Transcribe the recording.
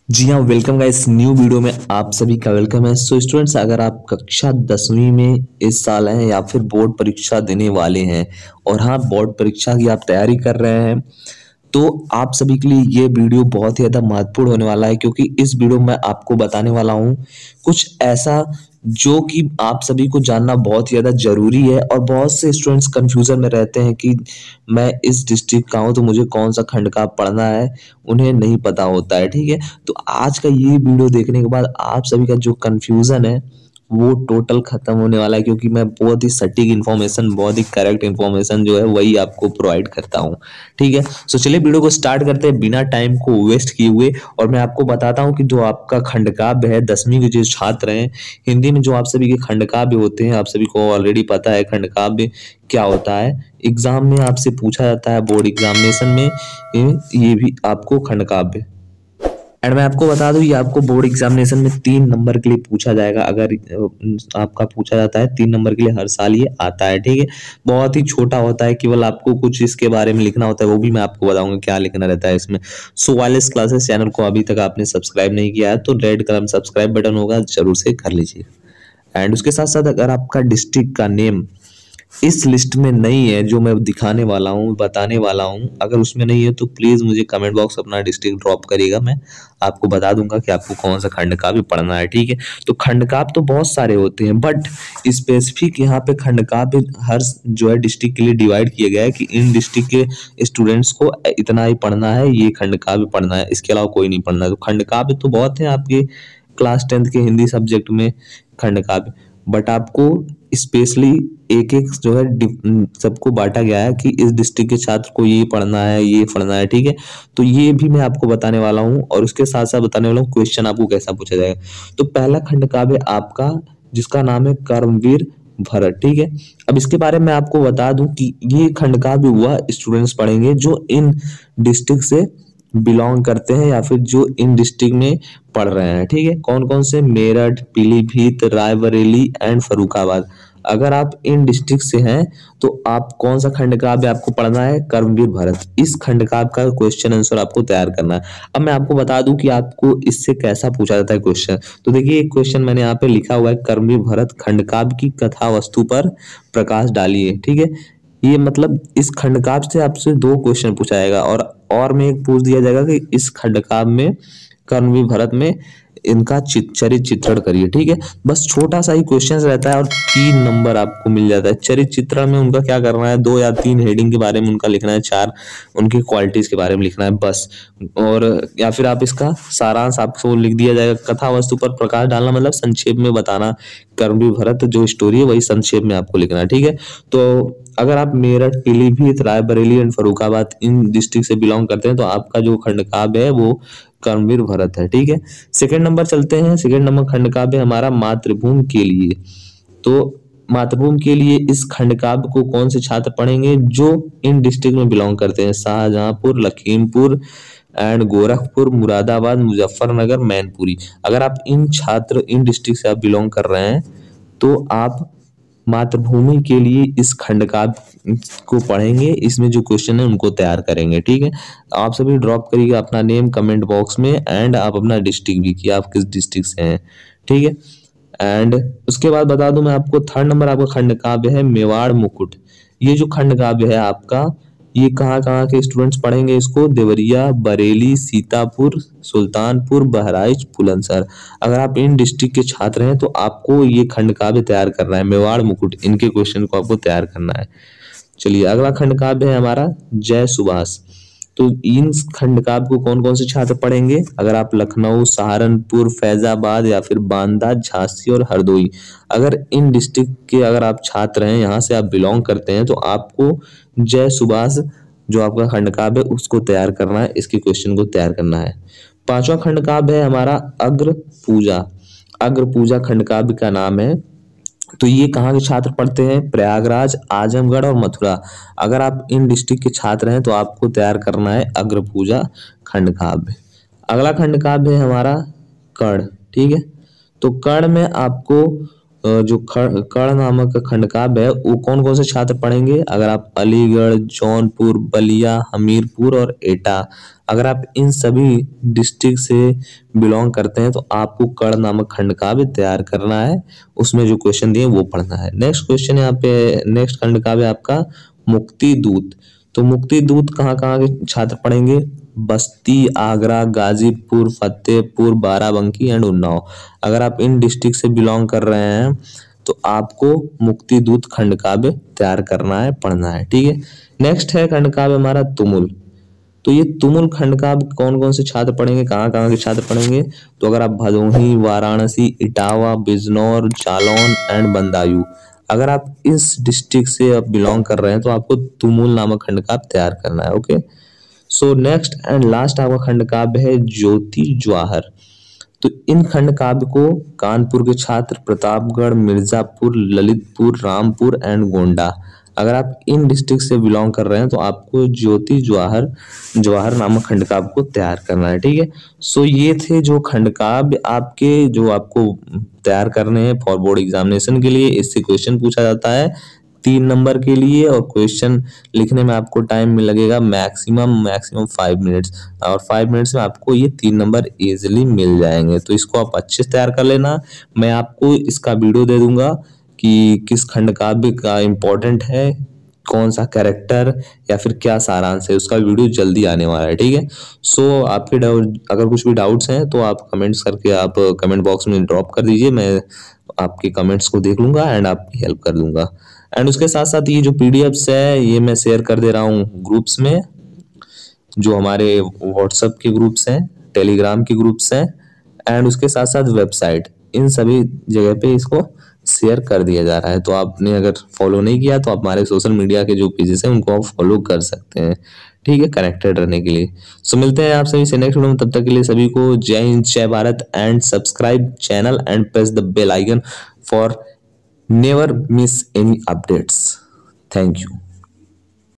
जी हाँ, welcome guys. New video में आप सभी का वेलकम है। सो स्टूडेंट्स, अगर आप कक्षा 10वीं में इस साल हैं या फिर बोर्ड परीक्षा देने वाले हैं और हाँ, बोर्ड परीक्षा की आप तैयारी कर रहे हैं, तो आप सभी के लिए ये वीडियो बहुत ही ज़्यादा महत्वपूर्ण होने वाला है, क्योंकि इस वीडियो में आपको बताने वाला हूँ कुछ ऐसा जो कि आप सभी को जानना बहुत ही ज़्यादा ज़रूरी है। और बहुत से स्टूडेंट्स कन्फ्यूज़न में रहते हैं कि मैं इस डिस्ट्रिक्ट का हूँ तो मुझे कौन सा खंड का पढ़ना है, उन्हें नहीं पता होता है। ठीक है, तो आज का ये वीडियो देखने के बाद आप सभी का जो कन्फ्यूज़न है वो टोटल खत्म होने वाला है, क्योंकि मैं बहुत ही सटीक इन्फॉर्मेशन, बहुत ही करेक्ट इन्फॉर्मेशन जो है वही आपको प्रोवाइड करता हूँ। ठीक है, सो चलिए वीडियो को स्टार्ट करते हैं बिना टाइम को वेस्ट किए हुए। और मैं आपको बताता हूँ कि जो आपका खंडकाव्य है, 10वीं के जो छात्र हैं, हिंदी में जो आप सभी के खंडकाव्य होते हैं, आप सभी को ऑलरेडी पता है खंडकाव्य क्या होता है। एग्जाम में आपसे पूछा जाता है, बोर्ड एग्जामिनेशन में ये भी आपको खंडकाव्य। एंड मैं आपको बता दूं, ये आपको बोर्ड एग्जामिनेशन में 3 नंबर के लिए पूछा जाएगा। अगर आपका पूछा जाता है 3 नंबर के लिए, हर साल ये आता है। ठीक है, बहुत ही छोटा होता है, केवल आपको कुछ इसके बारे में लिखना होता है, वो भी मैं आपको बताऊंगा क्या लिखना रहता है इसमें। सो वायरलेस क्लासेस चैनल को अभी तक आपने सब्सक्राइब नहीं किया है तो रेड कलर सब्सक्राइब बटन होगा, जरूर से कर लीजिए। एंड उसके साथ साथ अगर आपका डिस्ट्रिक्ट का नेम इस लिस्ट में नहीं है जो मैं दिखाने वाला हूँ, बताने वाला हूँ, अगर उसमें नहीं है तो प्लीज़ मुझे कमेंट बॉक्स अपना डिस्ट्रिक्ट ड्रॉप करिएगा, मैं आपको बता दूंगा कि आपको कौन सा खंडकाव्य पढ़ना है। ठीक है, तो खंडकाव्य तो बहुत सारे होते हैं, बट स्पेसिफिक यहाँ पे खंडकाव्य हर जो है डिस्ट्रिक्ट के लिए डिवाइड किया गया है कि इन डिस्ट्रिक्ट के स्टूडेंट्स को इतना ही पढ़ना है, ये खंडकाव्य पढ़ना है, इसके अलावा कोई नहीं पढ़ना है। तो खंडकाव्य तो बहुत है आपके क्लास 10th के हिंदी सब्जेक्ट में खंडकाव्य, बट आपको स्पेशली एक एक जो है सबको बांटा गया है कि इस डिस्ट्रिक्ट के छात्र को ये पढ़ना है, ये पढ़ना है। ठीक है, तो ये भी मैं आपको बताने वाला हूँ और उसके साथ साथ बताने वाला हूँ क्वेश्चन आपको कैसा पूछा जाएगा। तो पहला खंडकाव्य आपका, जिसका नाम है कर्मवीर भरत। ठीक है, अब इसके बारे में आपको बता दूं कि ये खंडकाव्य हुआ स्टूडेंट्स पढ़ेंगे जो इन डिस्ट्रिक्ट से बिलोंग करते हैं या फिर जो इन डिस्ट्रिक्ट में पढ़ रहे हैं। ठीक है, कौन कौन से? मेरठ, पीलीभीत, रायबरेली एंड फर्रुखाबाद। अगर आप इन डिस्ट्रिक्ट से हैं तो आप कौन सा खंडकाव्य आपको पढ़ना है? कर्मवीर भरत। इस खंडकाव्य का क्वेश्चन आंसर आपको तैयार करना है। अब मैं आपको बता दूं कि आपको इससे कैसा पूछा जाता है क्वेश्चन। तो देखिए, एक क्वेश्चन मैंने यहाँ पे लिखा हुआ है, कर्मवीर भरत खंडकाव्य की कथा वस्तु पर प्रकाश डालिए। ठीक है, ये मतलब इस खंडकाव्य से आपसे 2 क्वेश्चन पूछा जाएगा और में एक पूछ दिया जाएगा कि इस खंडकाव्य में, कर्मवीर भरत में, इनका चरित्र चित्रण करिए। ठीक है, बस छोटा सा ही क्वेश्चन रहता है और 3 नंबर आपको मिल जाता है। चरित्र चित्रण में उनका क्या करना है, 2 या 3 हेडिंग के बारे में उनका लिखना है, 4 उनकी क्वालिटीज के बारे में लिखना है बस। और या फिर आप इसका सारांश आपको लिख दिया जाएगा। कथा वस्तु पर प्रकाश डालना मतलब संक्षेप में बताना, कर्मवीर भरत जो स्टोरी है वही संक्षेप में आपको लिखना है। ठीक है, तो अगर आप Meerut, Pilibhit, Raebareli and Farrukhabad in district से बिलोंग करते हैं तो आपका जो खंडकाव्य है वो कर्मवीर भरत है। ठीक है, सेकंड नंबर चलते हैं। सेकंड नंबर खंडकाव्य हमारा मातृभूमि के लिए। तो मातृभूमि के लिए इस खंडकाव्य को कौन से छात्र पढ़ेंगे? जो इन डिस्ट्रिक्ट में बिलोंग करते हैं, शाहजहांपुर, लखीमपुर एंड गोरखपुर, मुरादाबाद, मुजफ्फरनगर, मैनपुरी। अगर आप इन डिस्ट्रिक्ट से आप बिलोंग कर रहे हैं तो आप मातृभूमि के लिए इस खंडकाव्य को पढ़ेंगे। इसमें जो क्वेश्चन है उनको तैयार करेंगे। ठीक है, आप सभी ड्रॉप करिएगा अपना नेम कमेंट बॉक्स में एंड आप अपना डिस्ट्रिक्ट भी, कि आप किस डिस्ट्रिक्ट से हैं। ठीक है, एंड उसके बाद बता दूं मैं आपको, थर्ड नंबर आपका खंडकाव्य है मेवाड़ मुकुट। ये जो खंडकाव्य है आपका, ये कहाँ कहाँ के स्टूडेंट्स पढ़ेंगे इसको? देवरिया, बरेली, सीतापुर, सुल्तानपुर, बहराइच, बुलंदशहर। अगर आप इन डिस्ट्रिक्ट के छात्र हैं तो आपको ये खंडकाव्य तैयार करना है, मेवाड़ मुकुट, इनके क्वेश्चन को आपको तैयार करना है। चलिए, अगला खंडकाव्य है हमारा जय सुभाष। तो इन खंडकाव्य को कौन कौन से छात्र पढ़ेंगे? अगर आप लखनऊ, सहारनपुर, फैजाबाद या फिर बांदा, झांसी और हरदोई, अगर इन डिस्ट्रिक्ट के अगर आप छात्र हैं, यहाँ से आप बिलोंग करते हैं तो आपको जय सुभाष जो आपका खंडकाव्य है उसको तैयार करना है, इसके क्वेश्चन को तैयार करना है। पांचवा खंडकाव्य है हमारा अग्र पूजा। अग्र पूजा खंडकाव्य का नाम है। तो ये कहाँ के छात्र पढ़ते हैं? प्रयागराज, आजमगढ़ और मथुरा। अगर आप इन डिस्ट्रिक्ट के छात्र हैं तो आपको तैयार करना है अग्र पूजा खंडकाव्य। अगला खंडकाव्य है हमारा कर्ण। ठीक है, तो कर्ण में आपको जो कर्ण नामक खंड काव्य है वो कौन कौन से छात्र पढ़ेंगे? अगर आप अलीगढ़, जौनपुर, बलिया, हमीरपुर और एटा, अगर आप इन सभी डिस्ट्रिक्ट से बिलोंग करते हैं तो आपको कर्ण नामक खंड काव्य तैयार करना है, उसमें जो क्वेश्चन दिए वो पढ़ना है। नेक्स्ट क्वेश्चन यहाँ पे, नेक्स्ट खंड काव्य आपका मुक्ति दूत। तो मुक्ति दूत कहाँ कहाँ के छात्र पढ़ेंगे? बस्ती, आगरा, गाजीपुर, फतेहपुर, बाराबंकी एंड उन्नाव। अगर आप इन डिस्ट्रिक्ट से बिलोंग कर रहे हैं तो आपको मुक्ति दूत खंड काव्य तैयार करना है, पढ़ना है, ठीक है। नेक्स्ट है खंड काव्य हमारा तुमुल। तो ये तुमुल खंड काव्य कौन कौन से छात्र पढ़ेंगे, कहाँ कहाँ के छात्र पढ़ेंगे? तो अगर आप भदोही, वाराणसी, इटावा, बिजनौर, जालौन एंड बदायूं, अगर आप इस डिस्ट्रिक्ट से आप बिलोंग कर रहे हैं तो आपको तुमुल नामक खंड काव्य तैयार करना है, okay. So next and last आपका खंड काव्य है ज्योति ज्वाहर। तो इन खंड काव्य को कानपुर के छात्र प्रतापगढ़, मिर्जापुर, ललितपुर, रामपुर एंड गोंडा, अगर आप इन डिस्ट्रिक्ट से बिलोंग कर रहे हैं तो आपको ज्योति ज्वाहर नामक खंड काव्य को तैयार करना है, ठीक है। सो ये थे जो खंड काव्य आपके, जो आपको तैयार करने हैं फॉर बोर्ड एग्जामिनेशन के लिए। इससे क्वेश्चन पूछा जाता है 3 नंबर के लिए, और क्वेश्चन लिखने में आपको टाइम में लगेगा मैक्सिमम 5 मिनट्स, और 5 मिनट्स में आपको ये 3 नंबर इजीली मिल जाएंगे। तो इसको आप अच्छे से तैयार कर लेना। मैं आपको इसका वीडियो दे दूंगा कि किस खंड काव्य का इम्पोर्टेंट है, कौन सा कैरेक्टर या फिर क्या सारांश है, उसका वीडियो जल्दी आने वाला है, ठीक है। सो आपके डाउट, अगर कुछ भी डाउट्स हैं तो आप कमेंट्स करके आप कमेंट बॉक्स में ड्रॉप कर दीजिए, मैं आपके कमेंट्स को देख लूंगा एंड आपकी हेल्प कर दूंगा। एंड उसके साथ साथ ये जो पीडीएफ्स है ये मैं शेयर कर दे रहा हूँ ग्रुप्स में, जो हमारे व्हाट्सएप के ग्रुप्स हैं, टेलीग्राम के ग्रुप्स हैं, एंड उसके साथ साथ वेबसाइट, इन सभी जगह पे इसको शेयर कर दिया जा रहा है। तो आपने अगर फॉलो नहीं किया तो आप हमारे सोशल मीडिया के जो पेजेस हैं उनको आप फॉलो कर सकते हैं, ठीक है, कनेक्टेड रहने के लिए। सो मिलते हैं आप सभी से नेक्स्ट वीडियो में, तब तक के लिए सभी को जय हिंद, जय Bharat and subscribe channel and press the bell icon for never miss any updates. Thank you.